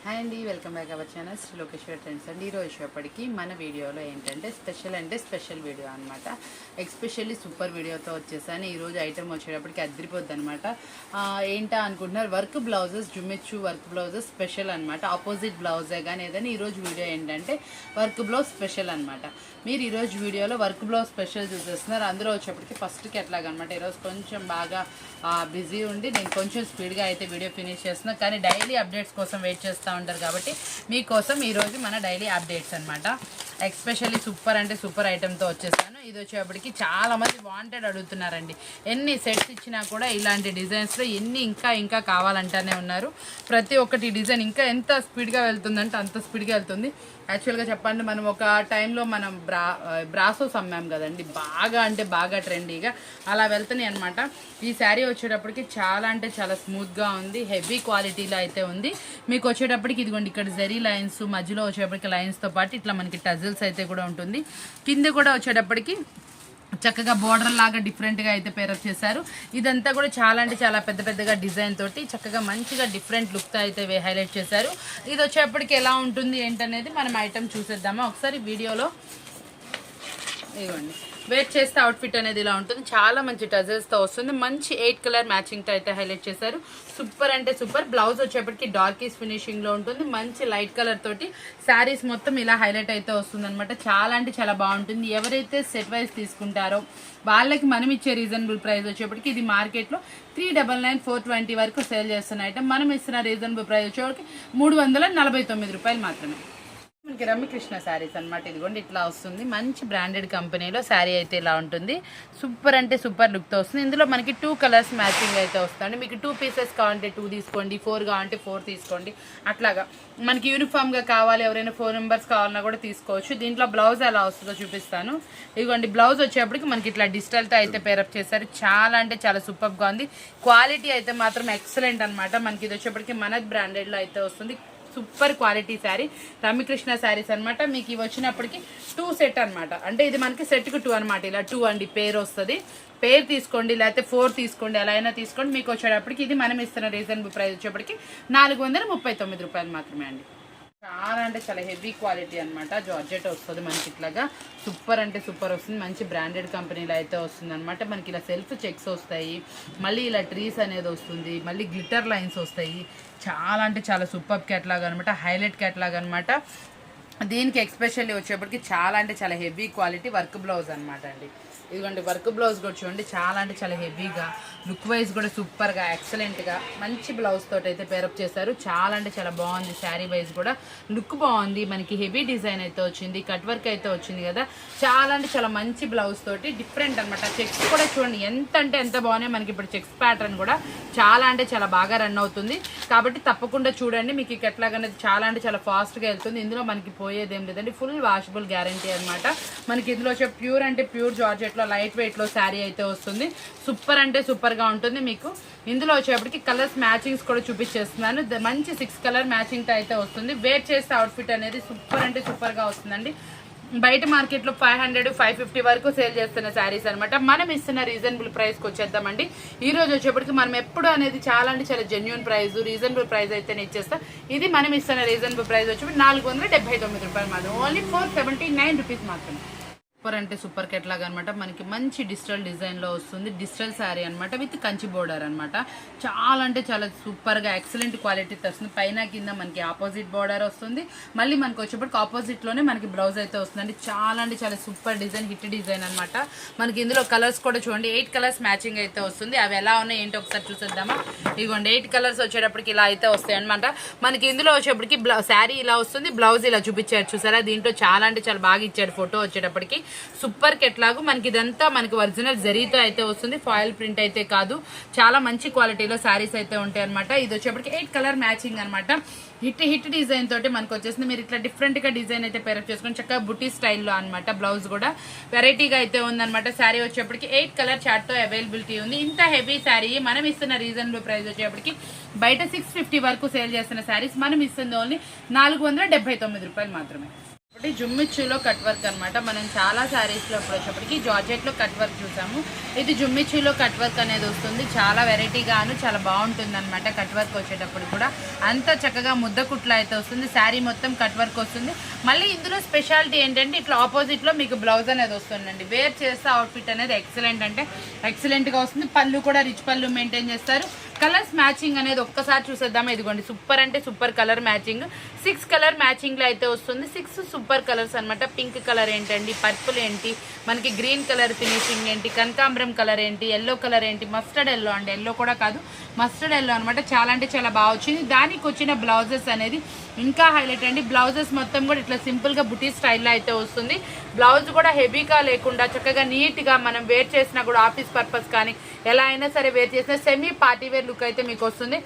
Hi అండి, welcome back our channel Sri Lokeshwar trends అండి. ఈరోజు వచ్చేప్పటికి మన వీడియోలో ఏంటంటే స్పెషల్ వీడియో అనమాట. ఎక్స్పెషల్లీ సూపర్ వీడియోతో వచ్చేసాను. ఈరోజు ఐటమ్ వచ్చేటప్పటికి అదిరిపోద్ది అనమాట. ఏంటా అనుకుంటున్నారు, వర్క్ బ్లౌజెస్, జుమ్మెచ్చు వర్క్ బ్లౌజెస్ స్పెషల్ అనమాట. ఆపోజిట్ బ్లౌజే కానీ ఏదని ఈరోజు వీడియో ఏంటంటే వర్క్ బ్లౌజ్ స్పెషల్ అనమాట. మీరు ఈరోజు వీడియోలో వర్క్ బ్లౌజ్ స్పెషల్ చూసేస్తున్నారు. అందులో వచ్చేప్పటికి ఫస్ట్కి ఎట్లాగనమాట, ఈరోజు కొంచెం బాగా బిజీ ఉండి నేను కొంచెం స్పీడ్గా అయితే వీడియో ఫినిష్ చేస్తున్నాను. కానీ డైలీ అప్డేట్స్ కోసం వెయిట్ చేస్తూ ఉంటారు కాబట్టి మీకోసం ఈరోజు మన డైలీ అప్డేట్స్ అనమాట. ఎక్స్పెషల్లీ సూపర్ అంటే సూపర్ ఐటెంతో వచ్చేసాను. ఇది వచ్చేప్పటికి చాలామంది వాంటెడ్ అడుగుతున్నారండి. ఎన్ని సెట్స్ ఇచ్చినా కూడా ఇలాంటి డిజైన్స్లో ఎన్ని ఇంకా కావాలంటూనే ఉన్నారు. ప్రతి ఒక్కటి డిజైన్ ఇంకా ఎంత స్పీడ్గా వెళ్తుందంటే అంత స్పీడ్గా వెళ్తుంది. యాక్చువల్గా చెప్పండి, మనం ఒక టైంలో మనం బ్రాసోస్ అమ్మాం కదండి, బాగా అంటే బాగా ట్రెండీగా అలా వెళ్తున్నాయి అనమాట. ఈ శారీ వచ్చేటప్పటికి చాలా అంటే చాలా స్మూత్గా ఉంది, హెవీ క్వాలిటీలో అయితే ఉంది. మీకు వచ్చేటప్పటికి ఇదిగోండి, ఇక్కడ జరీ లైన్స్ మధ్యలో వచ్చేటప్పటికి లైన్స్తో పాటు ఇట్లా మనకి టజిల్స్ అయితే కూడా ఉంటుంది. కింద కూడా వచ్చేటప్పటికి చక్కగా బోర్డర్ లాగా డిఫరెంట్గా అయితే పేరప్ చేశారు. ఇదంతా కూడా చాలా అంటే చాలా పెద్దగా డిజైన్ తోటి చక్కగా మంచిగా డిఫరెంట్ లుక్తో అయితే హైలైట్ చేశారు. ఇది వచ్చేప్పటికి ఎలా ఉంటుంది ఏంటనేది మనం ఐటమ్ చూసేద్దామా ఒకసారి వీడియోలో. ఇవ్వండి, వేర్ చేస్తే అవుట్ఫిట్ అనేది ఇలా ఉంటుంది. చాలా మంచి టజల్స్తో వస్తుంది. మంచి 8 కలర్ మ్యాచింగ్తో అయితే హైలైట్ చేశారు. సూపర్ అంటే సూపర్. బ్లౌజ్ వచ్చేప్పటికి డార్కీస్ ఫినిషింగ్లో ఉంటుంది. మంచి లైట్ కలర్ తోటి శారీస్ మొత్తం ఇలా హైలైట్ అయితే వస్తుంది అనమాట. చాలా అంటే చాలా బాగుంటుంది. ఎవరైతే సెట్ వైజ్ తీసుకుంటారో వాళ్ళకి మనం ఇచ్చే రీజనబుల్ ప్రైస్ వచ్చేప్పటికి ఇది మార్కెట్లో 399, 420 వరకు సేల్ చేస్తున్న ఐటమ్. మనం ఇస్తున్న రీజనబుల్ ప్రైస్ వచ్చేప్పటికి 349 రూపాయలు మాత్రమే. మనకి రమ్యకృష్ణ శారీస్ అనమాట. ఇదిగోండి ఇట్లా వస్తుంది. మంచి బ్రాండెడ్ కంపెనీలో శారీ అయితే ఇలా ఉంటుంది. సూపర్ అంటే సూపర్ లుక్తో వస్తుంది. ఇందులో మనకి 2 కలర్స్ మ్యాచింగ్ అయితే వస్తుంది. మీకు 2 పీసెస్ కావాలంటే 2 తీసుకోండి, 4 కావాలంటే 4 తీసుకోండి. అట్లాగా మనకి యూనిఫామ్గా కావాలి, ఎవరైనా 4 మెంబర్స్ కావాలన్నా కూడా తీసుకోవచ్చు. దీంట్లో బ్లౌజ్ ఎలా వస్తుందో చూపిస్తాను. ఇదిగోండి, బ్లౌజ్ వచ్చేప్పటికి మనకి ఇట్లా డిజిటల్తో అయితే పేరప్ చేశారు. చాలా అంటే చాలా సూపర్గా ఉంది. క్వాలిటీ అయితే మాత్రం ఎక్సలెంట్ అనమాట. మనకి ఇది వచ్చేప్పటికి మనద్ బ్రాండెడ్లో అయితే వస్తుంది. సూపర్ క్వాలిటీ శారీ రమ్యకృష్ణ శారీస్ అనమాట. మీకు ఇవి వచ్చినప్పటికి 2 సెట్ అనమాట. అంటే ఇది మనకి సెట్కి 2 అనమాట. ఇలా 2 అండి పేరు వస్తుంది. పేరు తీసుకోండి, లేకపోతే 4 తీసుకోండి, ఎలా అయినా తీసుకోండి. మీకు వచ్చేటప్పటికి ఇది మనం ఇస్తున్న రీజనబుల్ ప్రైస్ వచ్చేప్పటికి 439 రూపాయలు మాత్రమే అండి. చాలా అంటే చాలా హెవీ క్వాలిటీ అనమాట. జార్జెట్ వస్తుంది మనకి ఇట్లాగా. సూపర్ అంటే సూపర్ వస్తుంది. మంచి బ్రాండెడ్ కంపెనీలో అయితే వస్తుంది అనమాట. మనకి ఇలా సెల్ఫ్ చెక్స్ వస్తాయి, మళ్ళీ ఇలా ట్రీస్ అనేది వస్తుంది, మళ్ళీ గ్లిటర్ లైన్స్ వస్తాయి. చాలా అంటే చాలా సూపర్ క్యాట్లాగ్ అనమాట, హైలైట్ క్యాట్లాగ్ అనమాట. దీనికి ఎక్స్పెషల్లీ వచ్చేప్పటికి చాలా అంటే చాలా హెవీ క్వాలిటీ వర్క్ బ్లౌజ్ అనమాట అండి. ఇదిగోండి, వర్క్ బ్లౌజ్ కూడా చూడండి, చాలా అంటే చాలా హెవీగా, లుక్ వైజ్ కూడా సూపర్గా ఎక్సలెంట్గా మంచి బ్లౌజ్ తోటి అయితే పేరప్ చేశారు. చాలా అంటే చాలా బాగుంది. శారీ వైజ్ కూడా లుక్ బాగుంది. మనకి హెవీ డిజైన్ అయితే వచ్చింది, కట్ వర్క్ అయితే వచ్చింది కదా. చాలా అంటే చాలా మంచి బ్లౌజ్ తోటి డిఫరెంట్ అనమాట. చెక్స్ కూడా చూడండి ఎంత అంటే ఎంత బాగున్నాయి. మనకి ఇప్పుడు చెక్స్ ప్యాటర్న్ కూడా చాలా అంటే చాలా బాగా రన్ అవుతుంది కాబట్టి తప్పకుండా చూడండి. మీకు ఎట్లాగనేది చాలా అంటే చాలా ఫాస్ట్గా వెళ్తుంది. ఇందులో మనకి పోయేదేం లేదండి, ఫుల్ వాషబుల్ గ్యారంటీ అనమాట. మనకి ఇందులో వచ్చే ప్యూర్ అంటే ప్యూర్ జార్జెట్లో లైట్ వెయిట్లో శారీ అయితే వస్తుంది. సూపర్ అంటే సూపర్గా ఉంటుంది. మీకు ఇందులో వచ్చేప్పటికి కలర్స్ మ్యాచింగ్స్ కూడా చూపించేస్తున్నాను. మంచి 6 కలర్ మ్యాచింగ్తో అయితే వస్తుంది. వేర్ చేస్తే అవుట్ఫిట్ అనేది సూపర్ అంటే సూపర్గా వస్తుందండి. బయట మార్కెట్లో 500, 550 వరకు సేల్ చేస్తున్న శారీస్ అనమాట. మనం ఇస్తున్న రీజనబుల్ ప్రైస్కి వచ్చేద్దామండి. ఈ రోజు వచ్చేప్పటికి మనం ఎప్పుడు అనేది చాలా అంటే చాలా జెన్యూన్ ప్రైస్, రీజనబుల్ ప్రైస్ అయితేనే ఇచ్చేస్తాం. ఇది మనం ఇస్తున్న రీజనబుల్ ప్రైస్ వచ్చి 479 రూపాయలు మాత్రం, ఓన్లీ 479 రూపీస్ మాత్రమే. సూపర్ అంటే సూపర్ కెట్లాగ్ అనమాట. మనకి మంచి డిజిటల్ డిజైన్లో వస్తుంది. డిజిటల్ శారీ అనమాట విత్ కంచి బోర్డర్ అనమాట. చాలా అంటే చాలా సూపర్గా ఎక్సలెంట్ క్వాలిటీతో వస్తుంది. పైన కింద మనకి ఆపోజిట్ బోర్డర్ వస్తుంది. మళ్ళీ మనకి వచ్చేప్పటికి ఆపోజిట్లోనే మనకి బ్లౌజ్ అయితే వస్తుందండి. చాలా అంటే చాలా సూపర్ డిజైన్, హిట్ డిజైన్ అనమాట. మనకి ఇందులో కలర్స్ కూడా చూడండి, 8 కలర్స్ మ్యాచింగ్ అయితే వస్తుంది. అవి ఎలా ఉన్నాయి ఏంటో ఒకసారి చూసేద్దామా. ఇదిగోండి, 8 కలర్స్ వచ్చేటప్పటికి ఇలా అయితే వస్తాయి అనమాట. మనకి ఇందులో వచ్చేప్పటికి శారీ ఇలా వస్తుంది, బ్లౌజ్ ఇలా చూపించారు చూసారా. దీంట్లో చాలా అంటే చాలా బాగా ఇచ్చాడు ఫోటో వచ్చేటప్పటికి. సూపర్ కెట్లాగు. మనకి ఇదంతా మనకి ఒరిజినల్ జరీతో అయితే వస్తుంది, ఫాయిల్ ప్రింట్ అయితే కాదు. చాలా మంచి క్వాలిటీలో శారీస్ అయితే ఉంటాయి అనమాట. ఇది వచ్చేప్పటికి 8 కలర్ మ్యాచింగ్ అనమాట. హిట్ డిజైన్ తోటి మనకు వచ్చేసింది. మీరు ఇట్లా డిఫరెంట్ గా డిజైన్ అయితే పేరప్ చేసుకుని చక్కగా బుటీ స్టైల్లో అనమాట. బ్లౌజ్ కూడా వెరైటీగా అయితే ఉందన్నమాట. శారీ వచ్చేప్పటికి 8 కలర్ చార్ట్ తో అవైలబిలిటీ ఉంది. ఇంత హెవీ శారీ మనం ఇస్తున్న రీజనబుల్ ప్రైస్ వచ్చేప్పటికి బయట 650 వరకు సేల్ చేస్తున్న శారీస్ మనం ఇస్తుంది ఓన్లీ 479 రూపాయలు మాత్రమే. జుమ్మిచ్చులో కట్ వర్క్ అనమాట. మనం చాలా శారీస్లో ఇప్పుడు వచ్చేప్పటికి జార్జెట్లో కట్ వర్క్ చూసాము. ఇది జుమ్మిచ్చులో కట్ వర్క్ అనేది వస్తుంది. చాలా వెరైటీగాను చాలా బాగుంటుంది అనమాట. కట్ వర్క్ వచ్చేటప్పుడు కూడా అంత చక్కగా ముద్ద కుట్లు అయితే వస్తుంది. శారీ మొత్తం కట్ వర్క్ వస్తుంది. మళ్ళీ ఇందులో స్పెషాలిటీ ఏంటంటే ఇట్లా ఆపోజిట్లో మీకు బ్లౌజ్ అనేది వస్తుందండి. వేర్ చేస్తే అవుట్ఫిట్ అనేది ఎక్సలెంట్ అంటే ఎక్సలెంట్గా వస్తుంది. పళ్ళు కూడా రిచ్ పళ్ళు మెయింటైన్ చేస్తారు. కలర్స్ మ్యాచింగ్ అనేది ఒక్కసారి చూసేద్దాం. ఇదిగోండి సూపర్ అంటే సూపర్ కలర్ మ్యాచింగ్. 6 కలర్ మ్యాచింగ్లో అయితే వస్తుంది. 6 సూపర్ కలర్స్ అనమాట. పింక్ కలర్ ఏంటండి, పర్పుల్ ఏంటి, మనకి గ్రీన్ కలర్ ఫినిషింగ్ ఏంటి, కనకాంబరం కలర్ ఏంటి, ఎల్లో కలర్ ఏంటి, మస్టర్డ్ ఎల్లో అండి, ఎల్లో కూడా కాదు మస్టర్డ్ ఎల్లో అనమాట. చాలా అంటే చాలా బాగా వచ్చింది. దానికి వచ్చిన బ్లౌజెస్ అనేది ఇంకా హైలైట్ అండి. బ్లౌజెస్ మొత్తం కూడా ఇట్లా సింపుల్గా బుటీ స్టైల్లో అయితే వస్తుంది. బ్లౌజ్ కూడా హెవీగా లేకుండా చక్కగా నీట్గా మనం వేర్ చేసినా కూడా ఆఫీస్ పర్పస్ కానీ ఎలా అయినా సరే వేర్ చేసినా సెమీ పార్టీ వేర్ లుక్ అయితే మీకు వస్తుంది.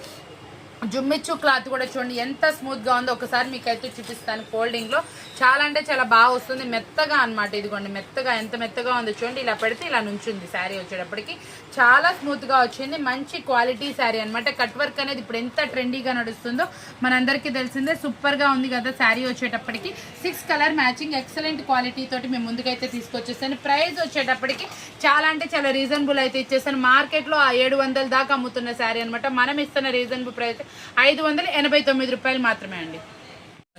జుమ్మిచ్చు క్లాత్ కూడా చూడండి ఎంత స్మూత్గా ఉందో. ఒకసారి మీకు అయితే చూపిస్తాను. ఫోల్డింగ్లో చాలా అంటే చాలా బాగా వస్తుంది. మెత్తగా అనమాట. ఇదిగోండి మెత్తగా ఎంత మెత్తగా ఉందో చూడండి. ఇలా పెడితే ఇలా నుంచుంది శారీ వచ్చేటప్పటికి. చాలా స్మూత్గా వచ్చింది. మంచి క్వాలిటీ శారీ అనమాట. కట్ వర్క్ అనేది ఇప్పుడు ఎంత ట్రెండీగా నడుస్తుందో మనందరికీ తెలిసిందే. సూపర్గా ఉంది కదా శారీ వచ్చేటప్పటికి. 6 కలర్ మ్యాచింగ్ ఎక్సలెంట్ క్వాలిటీ తోటి మేము ముందుకైతే తీసుకొచ్చేసాను. ప్రైస్ వచ్చేటప్పటికి చాలా అంటే చాలా రీజనబుల్ అయితే ఇచ్చేసాను. మార్కెట్లో 700 దాకా అమ్ముతున్న శారీ అనమాట. మనం ఇస్తున్న రీజనబుల్ ప్రైస్ 589 రూపాయలు మాత్రమే అండి.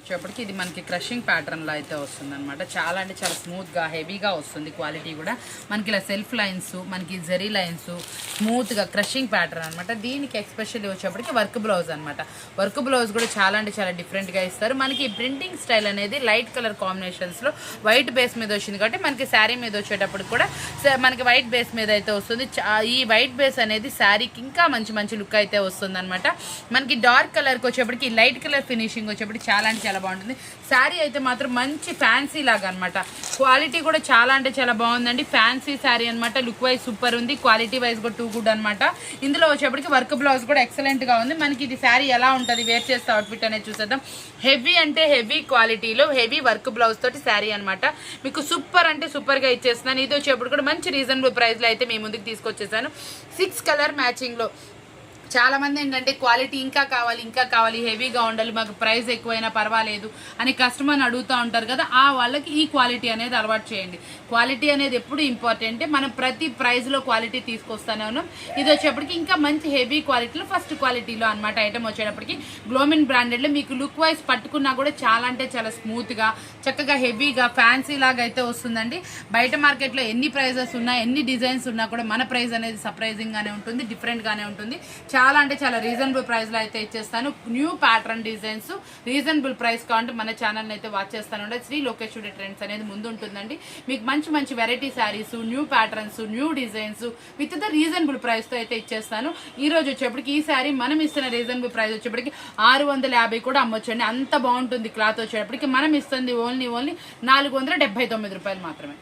వచ్చేప్పటికి ఇది మనకి క్రషింగ్ ప్యాటర్న్లో అయితే వస్తుంది అనమాట. చాలా అంటే చాలా స్మూత్గా హెవీగా వస్తుంది. క్వాలిటీ కూడా మనకి ఇలా సెల్ఫ్ లైన్స్, మనకి జరీ లైన్స్, స్మూత్గా క్రషింగ్ ప్యాటర్న్ అనమాట. దీనికి ఎక్స్పెషల్లీ వచ్చేప్పటికి వర్క్ బ్లౌజ్ అనమాట. వర్క్ బ్లౌజ్ కూడా చాలా అంటే చాలా డిఫరెంట్గా ఇస్తారు. మనకి ప్రింటింగ్ స్టైల్ అనేది లైట్ కలర్ కాంబినేషన్స్లో వైట్ బేస్ మీద వచ్చింది కాబట్టి మనకి శారీ మీద వచ్చేటప్పుడు కూడా మనకి వైట్ బేస్ మీద అయితే వస్తుంది. ఈ వైట్ బేస్ అనేది శారీకి ఇంకా మంచి మంచి లుక్ అయితే వస్తుంది అనమాట. మనకి డార్క్ కలర్కి వచ్చేప్పటికి లైట్ కలర్ ఫినిషింగ్ వచ్చేప్పటికి చాలా అంటే చాలా బాగుంటుంది. శారీ అయితే మాత్రం మంచి ఫ్యాన్సీ లాగా అనమాట. క్వాలిటీ కూడా చాలా అంటే చాలా బాగుందండి. ఫ్యాన్సీ శారీ అనమాట. లుక్ వైజ్ సూపర్ ఉంది. క్వాలిటీ వైజ్ కూడా టూ గుడ్ అనమాట. ఇందులో వచ్చేప్పటికి వర్క్ బ్లౌజ్ కూడా ఎక్సలెంట్ గా ఉంది. మనకి ఇది శారీ ఎలా ఉంటుంది వేర్ చేస్తే అవుట్ఫిట్ అనేది చూసేద్దాం. హెవీ అంటే హెవీ క్వాలిటీలో హెవీ వర్క్ బ్లౌజ్ తోటి శారీ అనమాట. మీకు సూపర్ అంటే సూపర్ గా ఇచ్చేస్తున్నాను. ఇది వచ్చేప్పుడు కూడా మంచి రీజనబుల్ ప్రైస్ లో అయితే మీ ముందుకు తీసుకొచ్చేసాను. 6 కలర్ మ్యాచింగ్ లో. చాలా మంది ఏంటంటే క్వాలిటీ ఇంకా కావాలి హెవీగా ఉండాలి, మాకు ప్రైస్ ఎక్కువైనా పర్వాలేదు అని కస్టమర్ని అడుగుతూ ఉంటారు కదా. ఆ వాళ్ళకి ఈ క్వాలిటీ అనేది అలవాటు చేయండి. క్వాలిటీ అనేది ఎప్పుడు ఇంపార్టెంట్. మనం ప్రతి ప్రైస్లో క్వాలిటీ తీసుకొస్తానే ఉన్నాం. ఇది వచ్చేప్పటికి ఇంకా మంచి హెవీ క్వాలిటీలో ఫస్ట్ క్వాలిటీలో అనమాట. ఐటమ్ వచ్చేటప్పటికి గ్లోమిన్ బ్రాండెడ్లో మీకు లుక్ వైజ్ పట్టుకున్నా కూడా చాలా అంటే చాలా స్మూత్గా చక్కగా హెవీగా ఫ్యాన్సీ లాగా అయితే వస్తుందండి. బయట మార్కెట్లో ఎన్ని ప్రైజెస్ ఉన్నా ఎన్ని డిజైన్స్ ఉన్నా కూడా మన ప్రైస్ అనేది సర్ప్రైజింగ్గానే ఉంటుంది, డిఫరెంట్గానే ఉంటుంది. చాలా అంటే చాలా రీజనబుల్ ప్రైస్లో అయితే ఇచ్చేస్తాను. New pattern designs reasonable price కావాలంటే మన ఛానల్ని అయితే వాచ్ చేస్తాను. శ్రీ లోకేష్ స్టూడియో ట్రెండ్స్ అనేది ముందు ఉంటుందండి. మీకు మంచి మంచి variety sarees, new patterns, new designs with the reasonable ప్రైస్తో అయితే ఇచ్చేస్తాను. ఈ రోజు వచ్చేప్పటికి ఈ శారీ మనం ఇస్తున్న రీజనబుల్ ప్రైస్ వచ్చేప్పటికి 650 కూడా అమ్మొచ్చండి. అంత బాగుంటుంది క్లాత్ వచ్చేటప్పటికి. మనం ఇస్తుంది ఓన్లీ 479 రూపాయలు మాత్రమే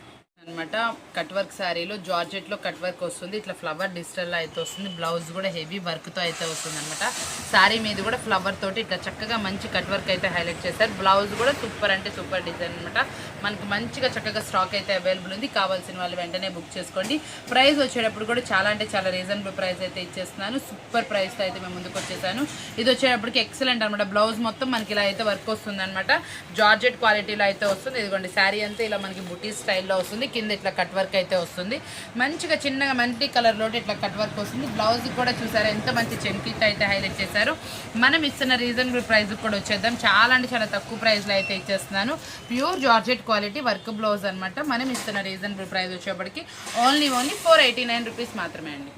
అనమాట. కట్ వర్క్ శారీలో జార్జెట్లో కట్ వర్క్ వస్తుంది. ఇట్లా ఫ్లవర్ డిజిటల్లో అయితే వస్తుంది. బ్లౌజ్ కూడా హెవీ వర్క్తో అయితే వస్తుంది అనమాట. శారీ మీద కూడా ఫ్లవర్ తోటి ఇట్లా చక్కగా మంచి కట్ వర్క్ అయితే హైలైట్ చేశారు. బ్లౌజ్ కూడా సూపర్ అంటే సూపర్ డిజైన్ అనమాట. మనకి మంచిగా చక్కగా స్టాక్ అయితే అవైలబుల్ ఉంది. కావాల్సిన వాళ్ళు వెంటనే బుక్ చేసుకోండి. ప్రైస్ వచ్చేటప్పుడు కూడా చాలా అంటే చాలా రీజనబుల్ ప్రైస్ అయితే ఇచ్చేస్తున్నాను. సూపర్ ప్రైస్తో అయితే మేము ముందుకు వచ్చేసాను. ఇది వచ్చేటప్పటికి ఎక్సలెంట్ అనమాట. బ్లౌజ్ మొత్తం మనకి ఇలా అయితే వర్క్ వస్తుంది అనమాట. జార్జెట్ క్వాలిటీలో అయితే వస్తుంది. ఇదిగోండి శారీ అంతా ఇలా మనకి బుటీ స్టైల్లో వస్తుంది. కింద ఇట్లా కట్ వర్క్ అయితే వస్తుంది. మంచిగా చిన్నగా మల్టీ కలర్ లో ఇట్లా కట్ వర్క్ వస్తుంది. బ్లౌజ్ కూడా చూసారా ఎంత మంచి చెంకిట్ అయితే హైలైట్ చేశారు. మనం ఇస్తున్న రీజనబుల్ ప్రైస్ కూడా వచ్చేద్దాం. చాలా అంటే చాలా తక్కువ ప్రైస్ లో అయితే ఇచ్చేస్తున్నాను. Pure georgette quality work blouse అనమాట. మనం ఇస్తున్న రీజనబుల్ ప్రైస్ వచ్చేప్పటికి ఓన్లీ 489 రూపీస్ మాత్రమే అండి.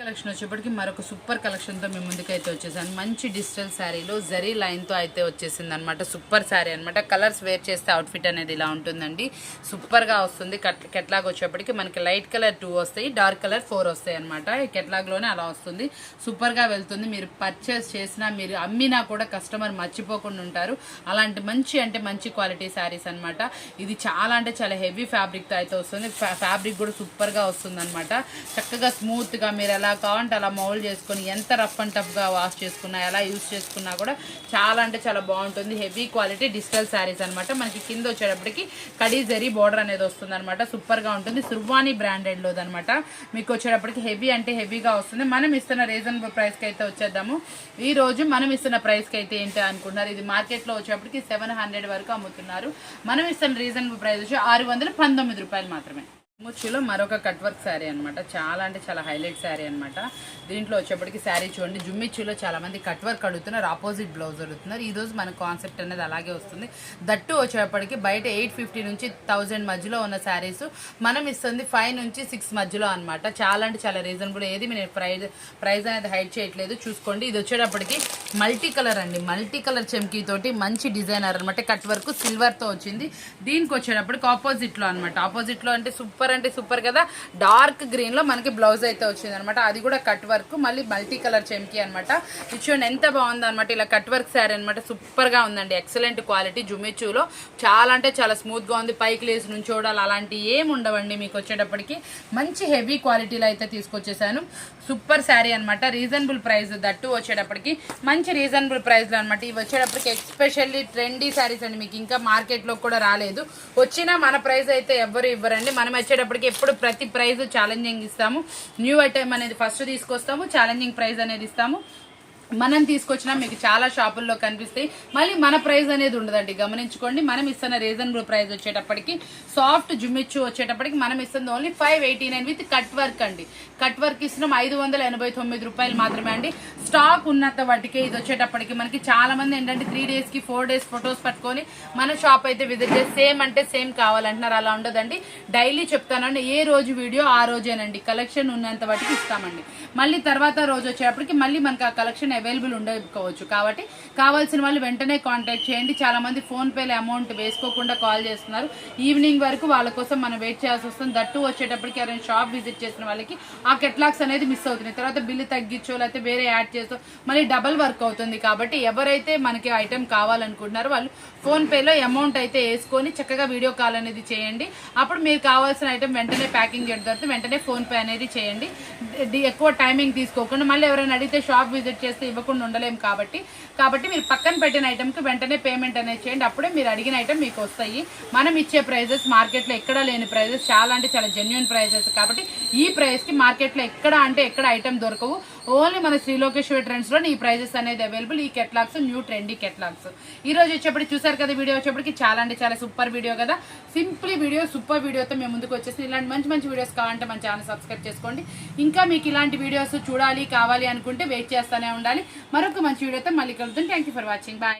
కలెక్షన్ వచ్చేప్పటికి మరొక సూపర్ కలెక్షన్తో మేము ముందుకైతే వచ్చేసాను. మంచి డిజిటల్ శారీలో జరీ లైన్తో అయితే వచ్చేసింది అనమాట. సూపర్ శారీ అనమాట. కలర్స్ వేర్ చేస్తే అవుట్ఫిట్ అనేది ఇలా ఉంటుందండి. సూపర్గా వస్తుంది. కెట్లాగ్ వచ్చేప్పటికి మనకి లైట్ కలర్ 2 వస్తాయి, డార్క్ కలర్ 4 వస్తాయి అనమాట. ఈ కెట్లాగ్లోనే అలా వస్తుంది. సూపర్గా వెళ్తుంది. మీరు పర్చేస్ చేసినా మీరు అమ్మినా కూడా కస్టమర్ మర్చిపోకుండా ఉంటారు. అలాంటి మంచి అంటే మంచి క్వాలిటీ శారీస్ అనమాట. ఇది చాలా అంటే చాలా హెవీ ఫ్యాబ్రిక్తో అయితే వస్తుంది. ఫ్యాబ్రిక్ కూడా సూపర్గా వస్తుంది అనమాట. చక్కగా స్మూత్గా మీరు ఎలా ఎలా కావాలంటే అలా మౌల్డ్ చేసుకొని ఎంత రఫ్ అండ్ టఫ్గా వాష్ చేసుకున్నా ఎలా యూజ్ చేసుకున్నా కూడా చాలా అంటే చాలా బాగుంటుంది. హెవీ క్వాలిటీ డిజిటల్ శారీస్ అనమాట. మనకి కింద వచ్చేటప్పటికి కడీ జరీ బోర్డర్ అనేది వస్తుంది అనమాట. సూపర్గా ఉంటుంది. సుర్వాణి బ్రాండెడ్లో అనమాట. మీకు వచ్చేటప్పటికి హెవీ అంటే హెవీగా వస్తుంది. మనం ఇస్తున్న రీజనబుల్ ప్రైస్కి అయితే వచ్చేద్దాము. ఈ రోజు మనం ఇస్తున్న ప్రైస్కి అయితే ఏంటి అనుకుంటున్నారు, ఇది మార్కెట్లో వచ్చేటప్పటికి 700 వరకు అమ్ముతున్నారు. మనం ఇస్తున్న రీజనబుల్ ప్రైస్ వచ్చి 619 రూపాయలు మాత్రమే. ముచ్చులో మరొక కట్ వర్క్ శారీ అనమాట. చాలా అంటే చాలా హైలైట్ శారీ అనమాట. దీంట్లో వచ్చేప్పటికి శారీ చూడండి, జుమ్మిచ్చులో చాలా మంది కట్ వర్క్ అడుగుతున్నారు, ఆపోజిట్ బ్లౌజ్ అడుగుతున్నారు. ఈ రోజు మన కాన్సెప్ట్ అనేది అలాగే వస్తుంది. దట్టు వచ్చేప్పటికి బయట 850 నుంచి 1000 మధ్యలో ఉన్న శారీస్ మనం ఇస్తుంది 5 నుంచి 6 మధ్యలో అనమాట. చాలా అంటే చాలా రీజనబుల్. ఏది నేను ప్రైస్ అనేది హైడ్ చేయట్లేదు, చూసుకోండి. ఇది వచ్చేటప్పటికి మల్టీ కలర్ అండి, మల్టీ కలర్ చెమ్కీ తోటి మంచి డిజైనర్ అనమాట. కట్ వర్క్ సిల్వర్తో వచ్చింది. దీనికి వచ్చేటప్పటికి ఆపోజిట్లో అనమాట. ఆపోజిట్లో అంటే సూపర్ కదా. డార్క్ గ్రీన్ లో మనకి బ్లౌజ్ అయితే వచ్చింది అనమాట. అది కూడా కట్ వర్క్, మళ్ళీ మల్టీ కలర్ చెమ్కి అనమాట. చూడండి ఎంత బాగుంది అనమాట. ఇలా కట్ వర్క్ శారీ అనమాట. సూపర్ గా ఉందండి. Excellent quality. జుమిచ్చులో చాలా అంటే చాలా స్మూత్ గా ఉంది. పైకి లేసి నుంచోడాలి అలాంటి ఏమి ఉండవండి. మీకు వచ్చేటప్పటికి మంచి హెవీ క్వాలిటీలో అయితే తీసుకొచ్చేసాను. సూపర్ శారీ అనమాట. రీజనబుల్ ప్రైస్, దట్టు వచ్చేటప్పటికి మంచి రీజనబుల్ ప్రైస్ లో అనమాట. ఇవి వచ్చేటప్పటికి ఎస్పెషల్లీ ట్రెండీ శారీస్ అండి. మీకు ఇంకా మార్కెట్ లో కూడా రాలేదు. వచ్చినా మన ప్రైస్ అయితే ఎవ్వరు ఇవ్వరండి. మనం వచ్చేటప్పటికి ఎప్పుడు ప్రతి ప్రైస్ ఛాలెంజింగ్ ఇస్తాము. న్యూ ఐటమ్ అనేది ఫస్ట్ తీసుకొస్తాము, ఛాలెంజింగ్ ప్రైస్ అనేది ఇస్తాము. మనం తీసుకొచ్చినా మీకు చాలా షాపుల్లో కనిపిస్తాయి. మళ్ళీ మన ప్రైస్ అనేది ఉండదండి, గమనించుకోండి. మనం ఇస్తున్న రీజనబుల్ ప్రైస్ వచ్చేటప్పటికి సాఫ్ట్ జుమ్మిచ్చు వచ్చేటప్పటికి మనం ఇస్తుంది ఓన్లీ 589 విత్ కట్ వర్క్ అండి. కట్ వర్క్ ఇస్తున్నాం 589 రూపాయలు మాత్రమే అండి. స్టాక్ ఉన్నంత వాటికే. ఇది వచ్చేటప్పటికి మనకి చాలా మంది ఏంటంటే 3 days కి 4 days ఫొటోస్ పట్టుకొని మన షాప్ అయితే విజిట్ చేసి సేమ్ అంటే సేమ్ కావాలంటున్నారు. అలా ఉండదండి. డైలీ చెప్తానండి, ఏ రోజు వీడియో ఆ రోజేనండి. కలెక్షన్ ఉన్నంత వాటికి ఇస్తామండి. మళ్ళీ తర్వాత రోజు వచ్చేటప్పటికి మళ్ళీ మనకి ఆ కలెక్షన్ అవైలబుల్ ఉండకపోవచ్చు. కాబట్టి కావాల్సిన వాళ్ళు వెంటనే కాంటాక్ట్ చేయండి. చాలా మంది ఫోన్ పేలో అమౌంట్ వేసుకోకుండా కాల్ చేస్తున్నారు. ఈవినింగ్ వరకు వాళ్ళ కోసం మనం వెయిట్ చేయాల్సి వస్తుంది. దట్టు వచ్చేటప్పటికి ఎవరైనా షాప్ విజిట్ చేసిన వాళ్ళకి ఆ కెట్లాక్స్ అనేది మిస్ అవుతుంది. తర్వాత బిల్లు తగ్గించో లేకపోతే వేరే యాడ్ చేసో మళ్ళీ డబల్ వర్క్ అవుతుంది. కాబట్టి ఎవరైతే మనకి ఐటెం కావాలనుకుంటున్నారో వాళ్ళు ఫోన్ పేలో అమౌంట్ అయితే వేసుకొని చక్కగా వీడియో కాల్ అనేది చేయండి. అప్పుడు మీరు కావాల్సిన ఐటెం వెంటనే ప్యాకింగ్ చేయడం తర్వాత వెంటనే ఫోన్ పే అనేది చేయండి. ఎక్కువ టైమింగ్ తీసుకోకుండా మళ్ళీ ఎవరైనా అడిగితే షాప్ విజిట్ చేస్తే ఇవ్వకుండా ఉండలేము. కాబట్టి మీరు పక్కన పెట్టిన ఐటెంకి వెంటనే పేమెంట్ అనేది చేయండి. అప్పుడే మీరు అడిగిన ఐటెం మీకు వస్తాయి. మనం ఇచ్చే ప్రైజెస్ మార్కెట్లో ఎక్కడా లేని ప్రైజెస్, చాలా అంటే చాలా జెన్యున్ ప్రైజెస్. కాబట్టి ఈ ప్రైస్కి మార్కెట్లో ఎక్కడ ఐటెం దొరకవు. ఓన్లీ మన శ్రీలోకేశ్వరి ట్రెండ్స్ లో ఈ ప్రైజెస్ అనేది అవైలబుల్. ఈ కెట్లాగ్స్ న్యూ ట్రెండీ కెట్లాగ్స్. ఈ రోజు వచ్చేప్పటికి చూసారు కదా, వీడియో వచ్చేప్పటికి చాలా అంటే చాలా సూపర్ వీడియో కదా. సింపుల్ వీడియో, సూపర్ వీడియోతో మేము ముందుకు వచ్చేసి ఇలాంటి మంచి వీడియోస్ కావాలంటే మన ఛానల్ సబ్స్క్రైబ్ చేసుకోండి. ఇంకా మీకు ఇలాంటి వీడియోస్ చూడాలి కావాలి అనుకుంటే వెయిట్ చేస్తూనే ఉండాలి. మరొక మంచి వీడియోతో మళ్ళీ కలుద్దాం. Thank you for watching. Bye.